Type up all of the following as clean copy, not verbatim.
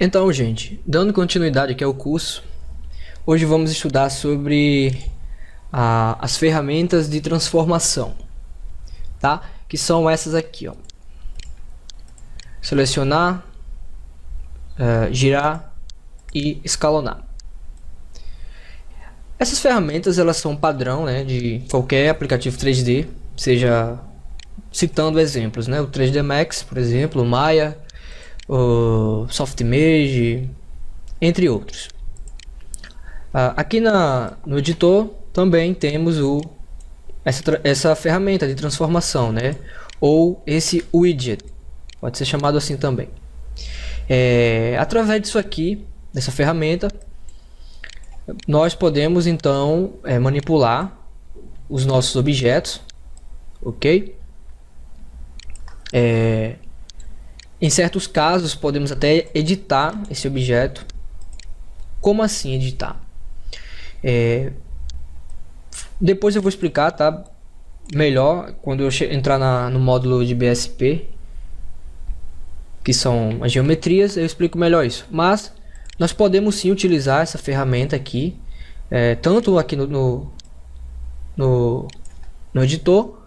Então, gente, dando continuidade aqui ao curso, hoje vamos estudar sobre as ferramentas de transformação, tá? Que são essas aqui, ó. Selecionar, girar e escalonar. Essas ferramentas, elas são padrão, né, de qualquer aplicativo 3D, seja citando exemplos, né? O 3D Max, por exemplo, o Maya, o Softimage, entre outros. Aqui no editor também temos essa ferramenta de transformação, né? Ou esse widget, pode ser chamado assim também. Através disso aqui, dessa ferramenta, nós podemos então manipular os nossos objetos, ok? Em certos casos podemos até editar esse objeto. Como assim editar? Depois eu vou explicar, tá? Melhor quando eu entrar no módulo de BSP, que são as geometrias, eu explico melhor isso. Mas nós podemos sim utilizar essa ferramenta aqui, tanto aqui no editor,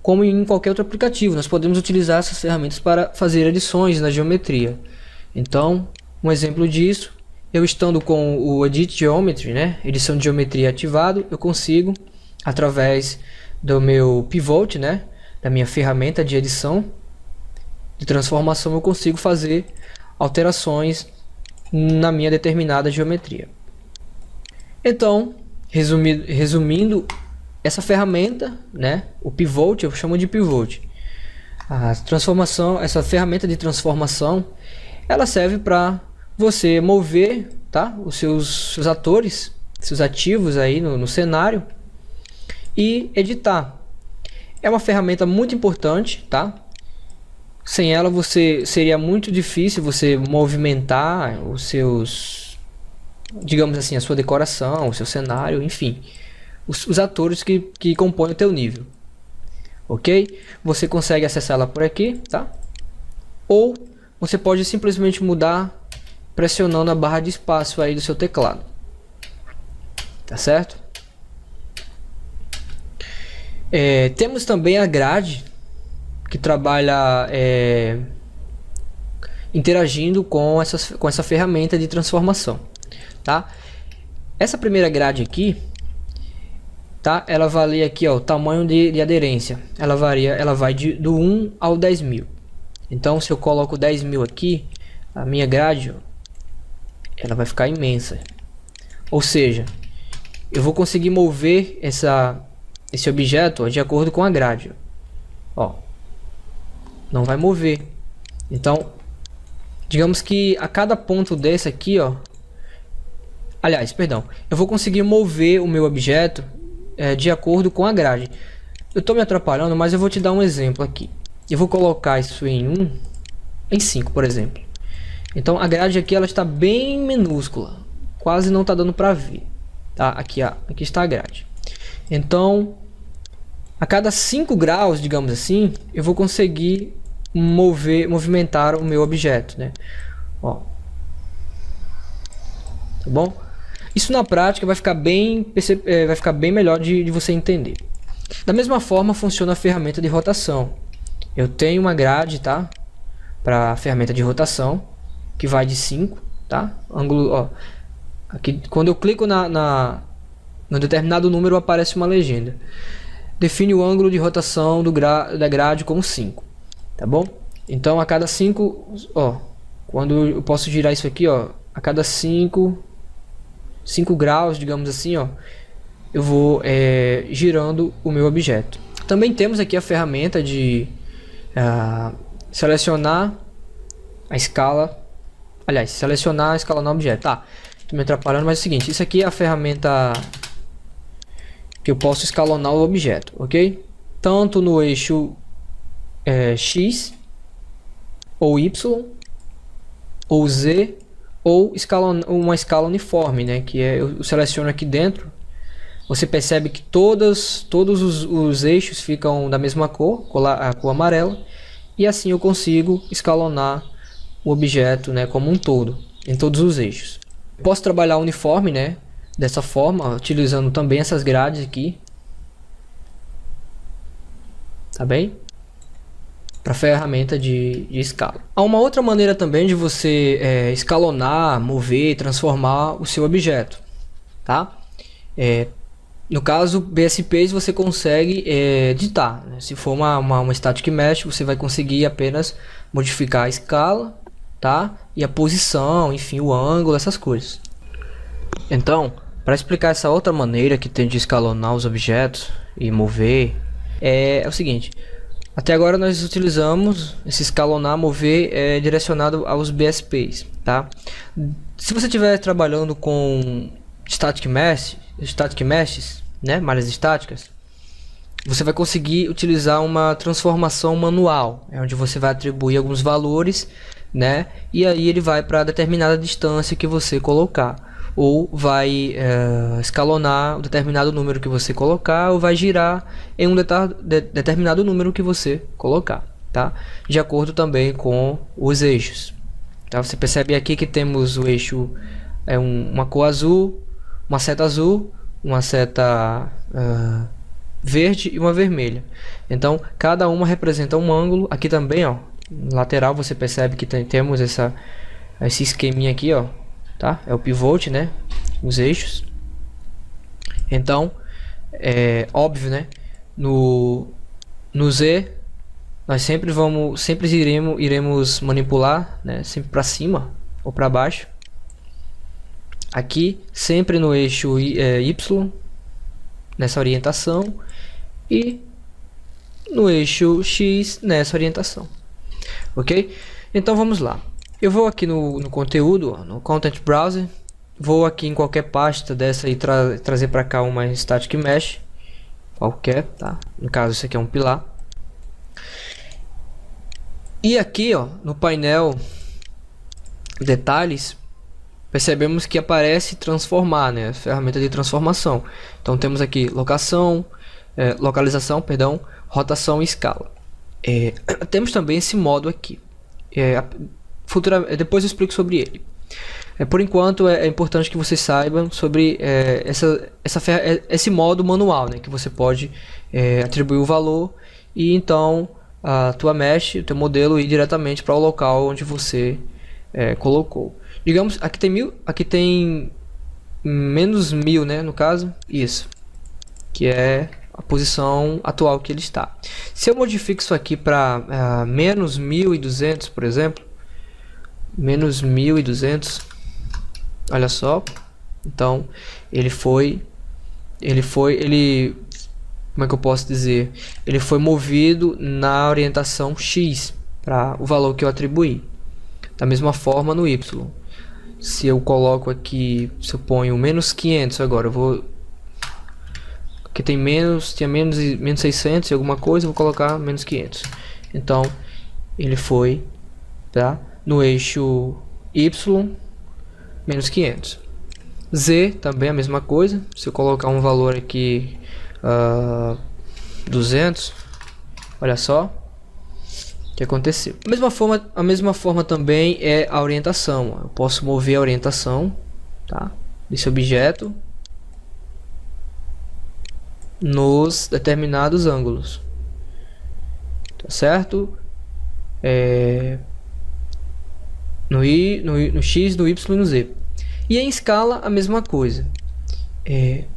como em qualquer outro aplicativo. Nós podemos utilizar essas ferramentas para fazer edições na geometria. Então, um exemplo disso, eu estando com o Edit Geometry, né, edição de geometria ativado, eu consigo, através do meu Pivot, né, da minha ferramenta de edição, de transformação, eu consigo fazer alterações na minha determinada geometria. Então, resumindo, essa ferramenta, né, o Pivot, eu chamo de Pivot. A transformação, essa ferramenta de transformação, ela serve para você mover, tá, os seus atores, seus ativos aí no cenário e editar. É uma ferramenta muito importante, tá? Sem ela seria muito difícil você movimentar os seus, digamos assim, a sua decoração, o seu cenário, enfim, os atores que compõem o teu nível, ok? Você consegue acessá-la por aqui, tá? Ou você pode simplesmente mudar pressionando a barra de espaço aí do seu teclado, tá certo? Temos também a grade, que trabalha interagindo com essa ferramenta de transformação, tá? Essa primeira grade aqui, tá? Ela varia aqui, ó, o tamanho de aderência. Ela vai do 1 ao 10.000. Então, se eu coloco 10.000 aqui, a minha grade, ó, ela vai ficar imensa. Ou seja, eu vou conseguir mover esse objeto, ó, de acordo com a grade. Ó, não vai mover. Então, digamos que a cada ponto desse aqui, ó, aliás, perdão, eu vou conseguir mover o meu objeto de acordo com a grade. Eu estou me atrapalhando, mas eu vou te dar um exemplo aqui. Eu vou colocar isso em 5, por exemplo. Então a grade aqui ela está bem minúscula, quase não está dando para ver, tá? Aqui está a grade. Então, a cada 5 graus, digamos assim, eu vou conseguir movimentar o meu objeto, né? Ó, tá bom? Isso na prática vai ficar bem melhor de você entender. Da mesma forma funciona a ferramenta de rotação. Eu tenho uma grade, tá? Para a ferramenta de rotação, que vai de 5, tá? Ângulo, ó. Aqui, quando eu clico no determinado número, aparece uma legenda. Define o ângulo de rotação da grade como 5, tá bom? Então a cada 5, ó, quando eu posso girar isso aqui, ó, a cada 5 graus, digamos assim, ó, eu vou girando o meu objeto. Também temos aqui a ferramenta de selecionar a escala, aliás, selecionar a escala no objeto. Tá, tô me atrapalhando, mas é o seguinte, isso aqui é a ferramenta que eu posso escalonar o objeto, ok? Tanto no eixo X, ou Y, ou Z, ou uma escala uniforme, né? Que eu seleciono aqui dentro. Você percebe que todos os eixos ficam da mesma cor, a cor amarela, e assim eu consigo escalonar o objeto, né, como um todo, em todos os eixos. Posso trabalhar o uniforme, né, dessa forma, utilizando também essas grades aqui. Tá bem? Para ferramenta de escala. Há uma outra maneira também de você escalonar, mover, transformar o seu objeto, tá? No caso BSPs você consegue editar, né? Se for uma static mesh, você vai conseguir apenas modificar a escala, tá? E a posição, enfim, o ângulo, essas coisas. Então, para explicar essa outra maneira que tem de escalonar os objetos e mover, é o seguinte. Até agora nós utilizamos esse escalonar, mover direcionado aos BSPs, tá? Se você estiver trabalhando com static meshes, né, malhas estáticas, você vai conseguir utilizar uma transformação manual, onde você vai atribuir alguns valores, né, e aí ele vai para determinada distância que você colocar. Ou vai escalonar um determinado número que você colocar, ou vai girar em um determinado número que você colocar, tá? De acordo também com os eixos, tá? Você percebe aqui que temos o eixo uma cor azul, uma seta verde e uma vermelha. Então cada uma representa um ângulo. Aqui também, ó, lateral, você percebe que temos esse esqueminha aqui, ó. Tá? É o pivot, né? Os eixos. Então, é óbvio, né? No Z, nós sempre iremos manipular, né? Sempre para cima ou para baixo. Aqui, sempre no eixo Y, nessa orientação. E no eixo X, nessa orientação. Ok? Então, vamos lá. Eu vou aqui no conteúdo, no Content Browser, vou aqui em qualquer pasta dessa e trazer para cá uma Static Mesh, qualquer, tá? No caso, isso aqui é um pilar. E aqui, ó, no painel Detalhes, percebemos que aparece transformar, né? A ferramenta de transformação. Então temos aqui localização, perdão, rotação e escala. Temos também esse modo aqui. Depois eu explico sobre ele. Por enquanto é importante que vocês saibam sobre esse modo manual, né, que você pode atribuir o valor e então a tua mesh, o teu modelo ir diretamente para o local onde você colocou. Digamos, aqui tem menos 1000, né, no caso, isso, que é a posição atual que ele está. Se eu modifico isso aqui para menos 1200, por exemplo, menos 1200, olha só, então ele como é que eu posso dizer, ele foi movido na orientação X para o valor que eu atribuí. Da mesma forma no Y, se eu coloco aqui, se eu ponho menos 500 agora, eu vou, aqui tinha menos 600 e alguma coisa, eu vou colocar menos 500, então ele foi, tá? No eixo Y, menos 500. Z também a mesma coisa. Se eu colocar um valor aqui 200, olha só o que aconteceu. A mesma forma também é a orientação. Eu posso mover a orientação, tá, desse objeto nos determinados ângulos, tá certo? No X, no Y e no Z. E em escala a mesma coisa.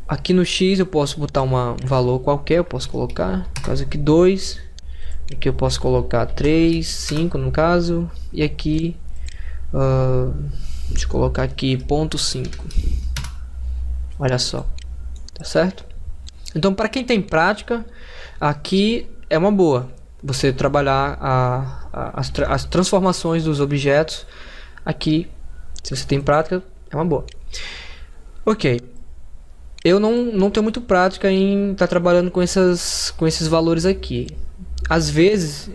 Aqui no X eu posso botar um valor qualquer, eu posso colocar, no caso aqui 2, aqui eu posso colocar 3, 5 no caso, e aqui deixa eu colocar aqui 0,5. Olha só, tá certo? Então para quem tem prática, aqui é uma boa você trabalhar as transformações dos objetos. Aqui, se você tem prática, é uma boa. Ok, eu não tenho muito prática em estar trabalhando com esses valores aqui. Às vezes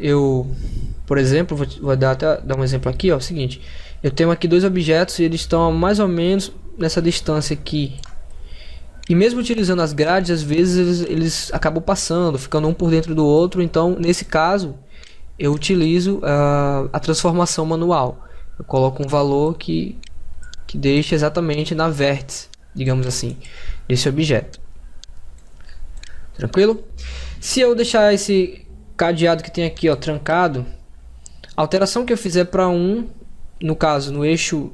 por exemplo, vou dar um exemplo aqui, ó, o seguinte, eu tenho aqui dois objetos e eles estão mais ou menos nessa distância aqui. E mesmo utilizando as grades, às vezes eles acabam passando, ficando um por dentro do outro. Então, nesse caso, eu utilizo a transformação manual. Eu coloco um valor que deixa exatamente na vértice, digamos assim, desse objeto. Tranquilo? Se eu deixar esse cadeado que tem aqui, ó, trancado, a alteração que eu fizer para no caso no eixo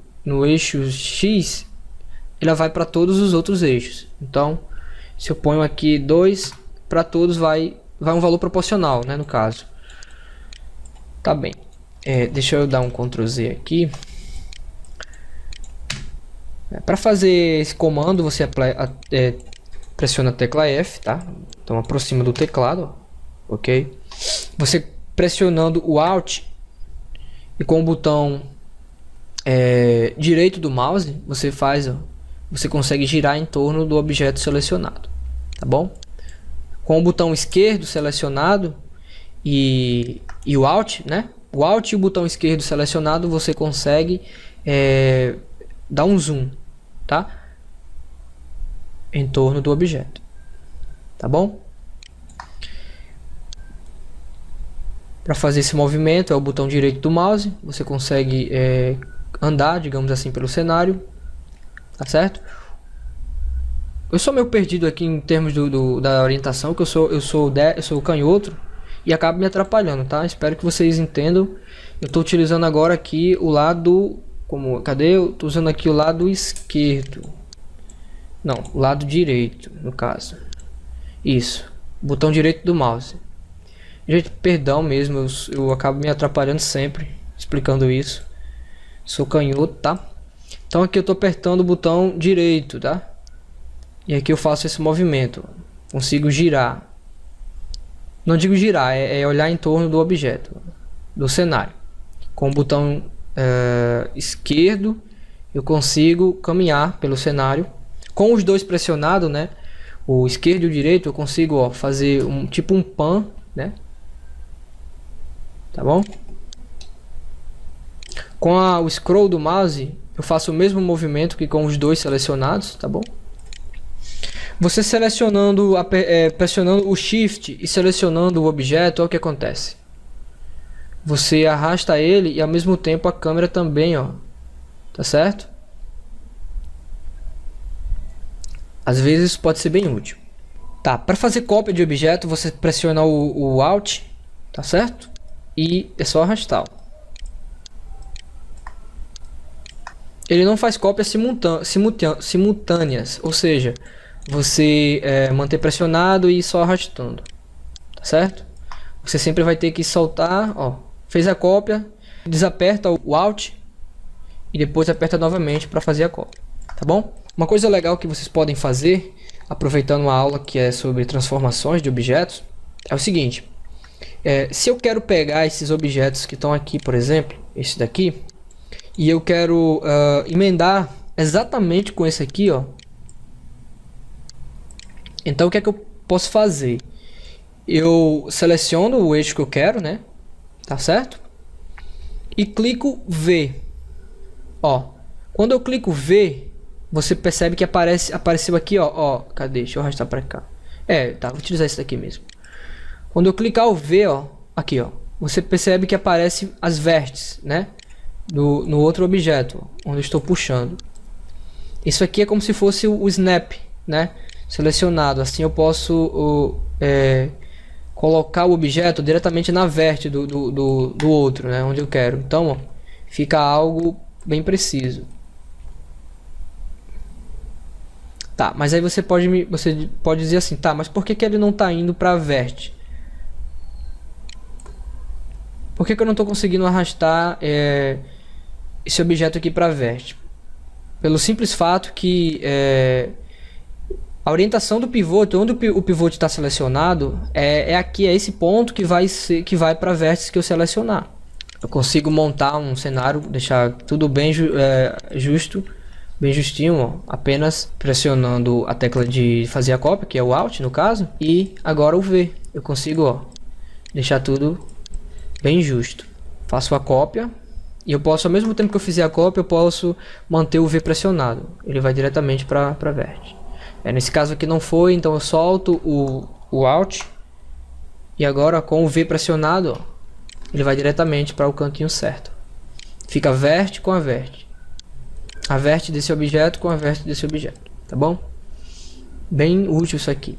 X, ela vai para todos os outros eixos. Então, se eu ponho aqui 2, para todos vai um valor proporcional, né, no caso. Tá bem. Deixa eu dar um Ctrl Z aqui. Para fazer esse comando, você pressiona a tecla F, tá? Então aproxima do teclado, ó. Ok? Você pressionando o Alt e com o botão direito do mouse, você consegue girar em torno do objeto selecionado, tá bom? Com o botão esquerdo selecionado e o Alt, né? O Alt e o botão esquerdo selecionado, você consegue dar um zoom, tá? Em torno do objeto, tá bom? Para fazer esse movimento é o botão direito do mouse. Você consegue andar, digamos assim, pelo cenário, tá certo? Eu sou meio perdido aqui em termos da orientação, que eu sou canhoto e acaba me atrapalhando, tá? Espero que vocês entendam. Eu estou utilizando agora aqui o lado, cadê? Eu estou usando aqui o lado esquerdo. Não, o lado direito, no caso. Isso, botão direito do mouse. Gente, perdão mesmo, eu acabo me atrapalhando sempre explicando isso. Sou canhoto, tá? Então aqui eu tô apertando o botão direito, tá? E aqui eu faço esse movimento. Consigo girar. Não digo girar, é olhar em torno do objeto, do cenário. Com o botão esquerdo eu consigo caminhar pelo cenário. Com os dois pressionados, né? O esquerdo e o direito, eu consigo, ó, fazer tipo um pan, né? Tá bom? Com o scroll do mouse, eu faço o mesmo movimento que com os dois selecionados, tá bom? Você pressionando o Shift e selecionando o objeto, olha o que acontece. Você arrasta ele e ao mesmo tempo a câmera também, ó. Tá certo? Às vezes isso pode ser bem útil. Tá, para fazer cópia de objeto, você pressiona o Alt, tá certo? E é só arrastar. Ele não faz cópias simultâneas, ou seja, você manter pressionado e só arrastando, tá certo? Você sempre vai ter que soltar, ó, fez a cópia, desaperta o Alt e depois aperta novamente para fazer a cópia, tá bom? Uma coisa legal que vocês podem fazer, aproveitando uma aula que é sobre transformações de objetos, é o seguinte: se eu quero pegar esses objetos que estão aqui, por exemplo, esse daqui, e eu quero emendar exatamente com esse aqui, ó. Então o que é que eu posso fazer? Eu seleciono o eixo que eu quero, né? Tá certo? E clico V. Ó, quando eu clico V, você percebe que apareceu aqui, ó, cadê? Deixa eu arrastar para cá. Tá, vou utilizar esse daqui mesmo. Quando eu clicar o V, ó, aqui, ó, você percebe que aparece as vértices, né? No outro objeto, onde eu estou puxando. Isso aqui é como se fosse o snap, né? Selecionado. Assim eu posso colocar o objeto diretamente na vértice do outro, né? Onde eu quero. Então, ó, fica algo bem preciso. Tá, mas aí você pode dizer assim, tá, mas por que ele não está indo para a vértice? Por que eu não estou conseguindo arrastar esse objeto aqui para a vértice? Pelo simples fato que a orientação do pivote, onde o pivote está selecionado, aqui, é esse ponto que vai para a vértice que eu selecionar. Eu consigo montar um cenário, deixar tudo bem justo, bem justinho, ó, apenas pressionando a tecla de fazer a cópia, que é o Alt no caso, e agora o V. Eu consigo, ó, deixar tudo bem justo. Faço a cópia e eu posso, ao mesmo tempo que eu fizer a cópia, eu posso manter o V pressionado. Ele vai diretamente para a vértice. Nesse caso aqui não foi, então eu solto o Alt e agora com o V pressionado, ó, ele vai diretamente para o cantinho certo. Fica vert com a vert. A vert desse objeto com a vert desse objeto, tá bom? Bem útil isso aqui.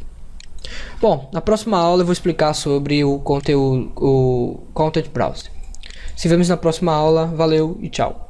Bom, na próxima aula eu vou explicar sobre o conteúdo, o Content Browser. Se vemos na próxima aula, valeu e tchau.